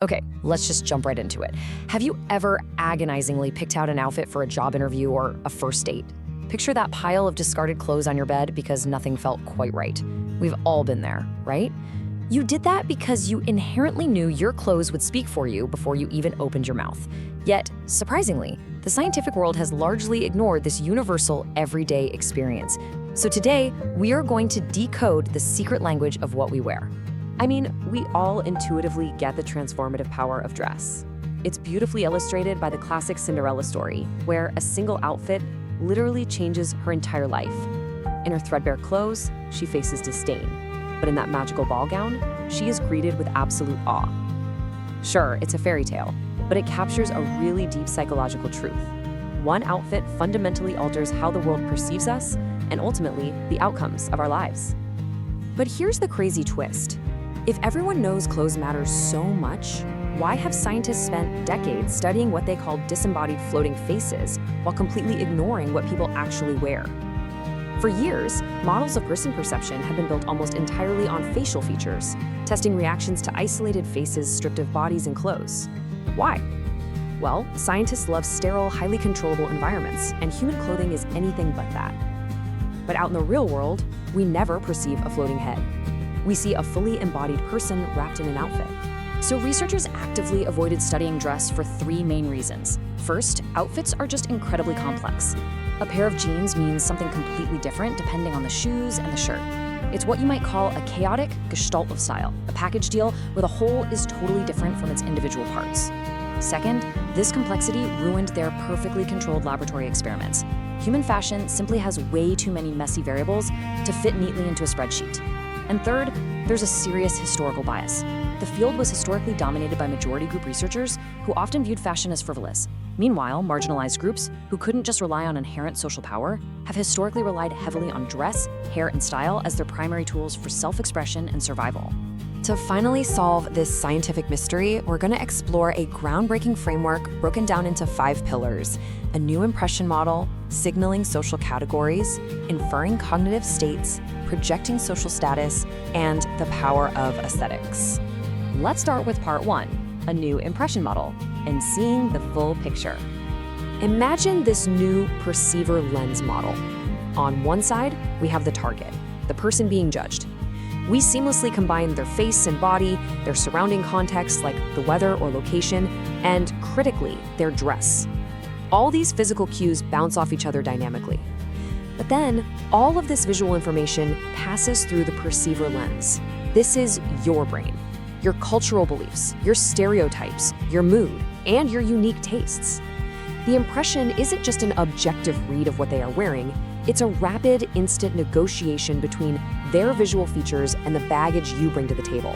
Okay, let's just jump right into it. Have you ever agonizingly picked out an outfit for a job interview or a first date? Picture that pile of discarded clothes on your bed because nothing felt quite right. We've all been there, right? You did that because you inherently knew your clothes would speak for you before you even opened your mouth. Yet, surprisingly, the scientific world has largely ignored this universal, everyday experience. So today, we are going to decode the secret language of what we wear. I mean, we all intuitively get the transformative power of dress. It's beautifully illustrated by the classic Cinderella story, where a single outfit literally changes her entire life. In her threadbare clothes, she faces disdain. But in that magical ball gown, she is greeted with absolute awe. Sure, it's a fairy tale, but it captures a really deep psychological truth. One outfit fundamentally alters how the world perceives us and ultimately the outcomes of our lives. But here's the crazy twist. If everyone knows clothes matter so much, why have scientists spent decades studying what they call disembodied floating faces while completely ignoring what people actually wear? For years, models of person perception have been built almost entirely on facial features, testing reactions to isolated faces stripped of bodies and clothes. Why? Well, scientists love sterile, highly controllable environments, and human clothing is anything but that. But out in the real world, we never perceive a floating head. We see a fully embodied person wrapped in an outfit. So researchers actively avoided studying dress for three main reasons. First, outfits are just incredibly complex. A pair of jeans means something completely different depending on the shoes and the shirt. It's what you might call a chaotic gestalt of style, a package deal where the whole is totally different from its individual parts. Second, this complexity ruined their perfectly controlled laboratory experiments. Human fashion simply has way too many messy variables to fit neatly into a spreadsheet. And third, there's a serious historical bias. The field was historically dominated by majority group researchers who often viewed fashion as frivolous. Meanwhile, marginalized groups, who couldn't just rely on inherent social power, have historically relied heavily on dress, hair, and style as their primary tools for self-expression and survival. To finally solve this scientific mystery, we're going to explore a groundbreaking framework broken down into 5 pillars: a new impression model, signaling social categories, inferring cognitive states, projecting social status, and the power of aesthetics. Let's start with part 1, a new impression model, and seeing the full picture. Imagine this new perceiver lens model. On one side, we have the target, the person being judged. We seamlessly combine their face and body, their surrounding context like the weather or location, and critically, their dress. All these physical cues bounce off each other dynamically. But then, all of this visual information passes through the perceiver lens. This is your brain, your cultural beliefs, your stereotypes, your mood, and your unique tastes. The impression isn't just an objective read of what they are wearing, it's a rapid, instant negotiation between their visual features and the baggage you bring to the table.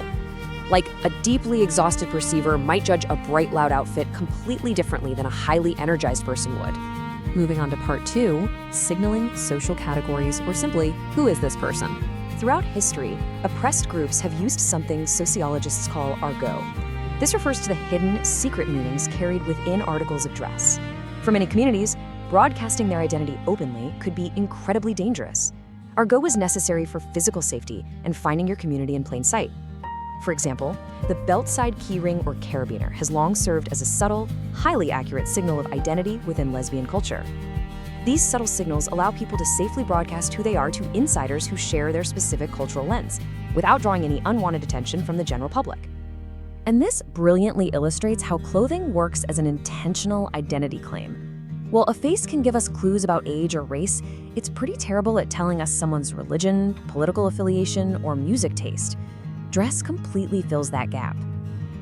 Like, a deeply exhausted perceiver might judge a bright, loud outfit completely differently than a highly energized person would. Moving on to part 2, signaling social categories, or simply, who is this person? Throughout history, oppressed groups have used something sociologists call argot. This refers to the hidden, secret meanings carried within articles of dress. For many communities, broadcasting their identity openly could be incredibly dangerous. Argot was necessary for physical safety and finding your community in plain sight. For example, the belt-side keyring or carabiner has long served as a subtle, highly accurate signal of identity within lesbian culture. These subtle signals allow people to safely broadcast who they are to insiders who share their specific cultural lens, without drawing any unwanted attention from the general public. And this brilliantly illustrates how clothing works as an intentional identity claim. While a face can give us clues about age or race, it's pretty terrible at telling us someone's religion, political affiliation, or music taste. Dress completely fills that gap.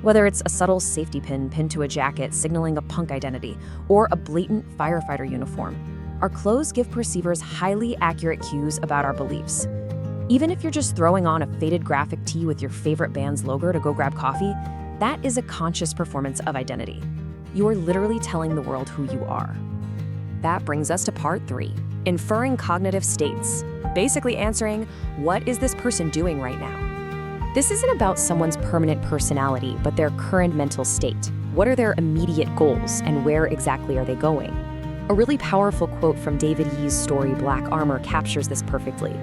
Whether it's a subtle safety pin pinned to a jacket signaling a punk identity, or a blatant firefighter uniform, our clothes give perceivers highly accurate cues about our beliefs. Even if you're just throwing on a faded graphic tee with your favorite band's logo to go grab coffee, that is a conscious performance of identity. You are literally telling the world who you are. That brings us to part 3, inferring cognitive states, basically answering, what is this person doing right now? This isn't about someone's permanent personality, but their current mental state. What are their immediate goals, and where exactly are they going? A really powerful quote from David Yee's story Black Armor captures this perfectly.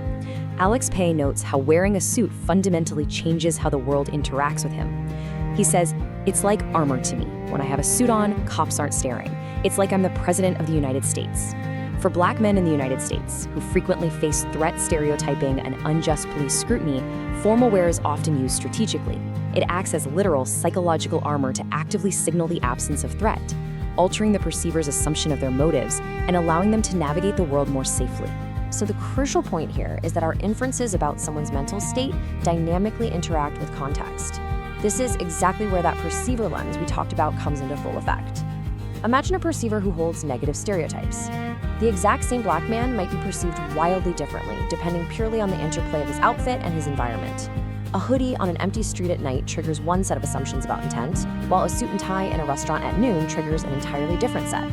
Alex Pei notes how wearing a suit fundamentally changes how the world interacts with him. He says, "It's like armor to me. When I have a suit on, cops aren't staring. It's like I'm the president of the United States." For Black men in the United States, who frequently face threat stereotyping and unjust police scrutiny, formal wear is often used strategically. It acts as literal psychological armor to actively signal the absence of threat, altering the perceiver's assumption of their motives and allowing them to navigate the world more safely. So the crucial point here is that our inferences about someone's mental state dynamically interact with context. This is exactly where that perceiver lens we talked about comes into full effect. Imagine a perceiver who holds negative stereotypes. The exact same Black man might be perceived wildly differently, depending purely on the interplay of his outfit and his environment. A hoodie on an empty street at night triggers one set of assumptions about intent, while a suit and tie in a restaurant at noon triggers an entirely different set.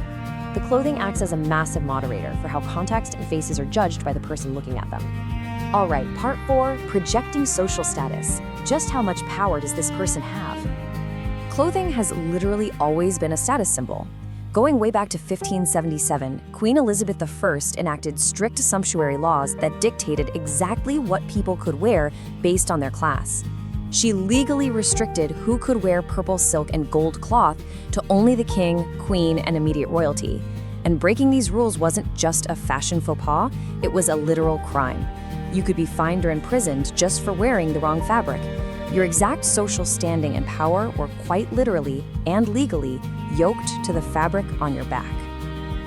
The clothing acts as a massive moderator for how context and faces are judged by the person looking at them. All right, part 4, projecting social status. Just how much power does this person have? Clothing has literally always been a status symbol. Going way back to 1577, Queen Elizabeth I enacted strict sumptuary laws that dictated exactly what people could wear based on their class. She legally restricted who could wear purple silk and gold cloth to only the king, queen, and immediate royalty. And breaking these rules wasn't just a fashion faux pas, it was a literal crime. You could be fined or imprisoned just for wearing the wrong fabric. Your exact social standing and power were quite literally and legally yoked to the fabric on your back.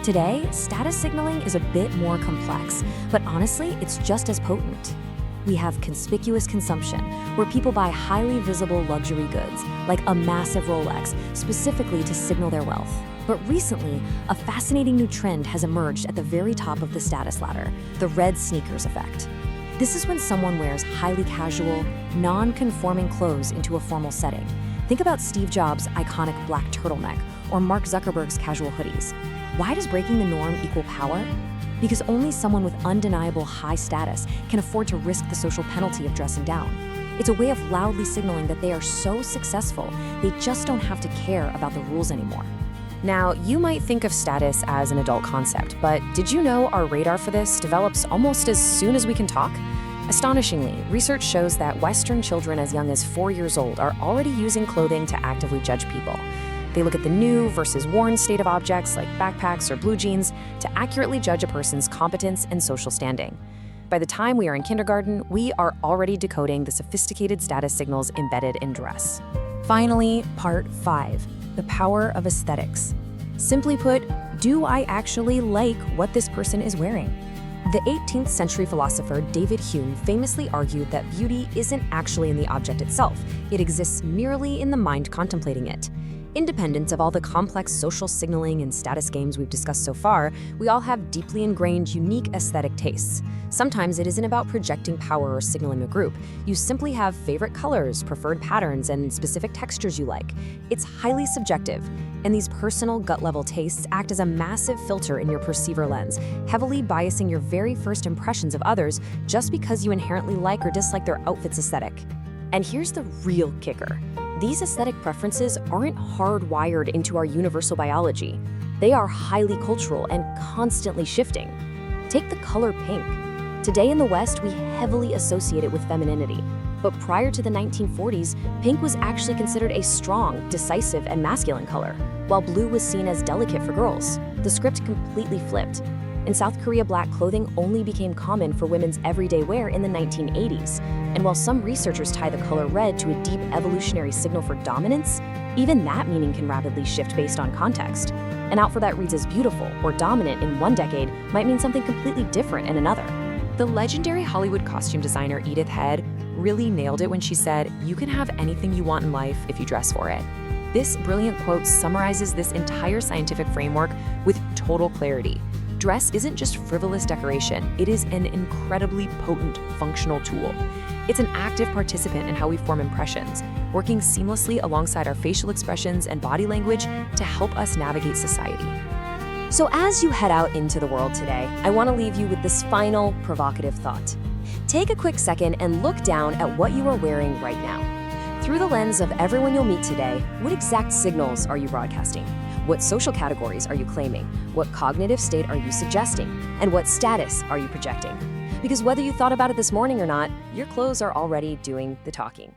Today, status signaling is a bit more complex, but honestly, it's just as potent. We have conspicuous consumption, where people buy highly visible luxury goods, like a massive Rolex, specifically to signal their wealth. But recently, a fascinating new trend has emerged at the very top of the status ladder, the red sneakers effect. This is when someone wears highly casual, non-conforming clothes into a formal setting. Think about Steve Jobs' iconic black turtleneck or Mark Zuckerberg's casual hoodies. Why does breaking the norm equal power? Because only someone with undeniable high status can afford to risk the social penalty of dressing down. It's a way of loudly signaling that they are so successful, they just don't have to care about the rules anymore. Now, you might think of status as an adult concept, but did you know our radar for this develops almost as soon as we can talk? Astonishingly, research shows that Western children as young as 4 years old are already using clothing to actively judge people. They look at the new versus worn state of objects like backpacks or blue jeans to accurately judge a person's competence and social standing. By the time we are in kindergarten, we are already decoding the sophisticated status signals embedded in dress. Finally, part 5, the power of aesthetics. Simply put, do I actually like what this person is wearing? The 18th century philosopher David Hume famously argued that beauty isn't actually in the object itself, it exists merely in the mind contemplating it. Independent of all the complex social signaling and status games we've discussed so far, we all have deeply ingrained, unique aesthetic tastes. Sometimes it isn't about projecting power or signaling a group. You simply have favorite colors, preferred patterns, and specific textures you like. It's highly subjective, and these personal gut-level tastes act as a massive filter in your perceiver lens, heavily biasing your very first impressions of others just because you inherently like or dislike their outfit's aesthetic. And here's the real kicker. These aesthetic preferences aren't hardwired into our universal biology. They are highly cultural and constantly shifting. Take the color pink. Today in the West, we heavily associate it with femininity. But prior to the 1940s, pink was actually considered a strong, decisive, and masculine color, while blue was seen as delicate for girls. The script completely flipped. In South Korea, black clothing only became common for women's everyday wear in the 1980s. And while some researchers tie the color red to a deep evolutionary signal for dominance, even that meaning can rapidly shift based on context. An outfit that reads as beautiful or dominant in one decade might mean something completely different in another. The legendary Hollywood costume designer Edith Head really nailed it when she said, "You can have anything you want in life if you dress for it." This brilliant quote summarizes this entire scientific framework with total clarity. Dress isn't just frivolous decoration, it is an incredibly potent functional tool. It's an active participant in how we form impressions, working seamlessly alongside our facial expressions and body language to help us navigate society. So as you head out into the world today, I want to leave you with this final provocative thought. Take a quick second and look down at what you are wearing right now. Through the lens of everyone you'll meet today, what exact signals are you broadcasting? What social categories are you claiming? What cognitive state are you suggesting? And what status are you projecting? Because whether you thought about it this morning or not, your clothes are already doing the talking.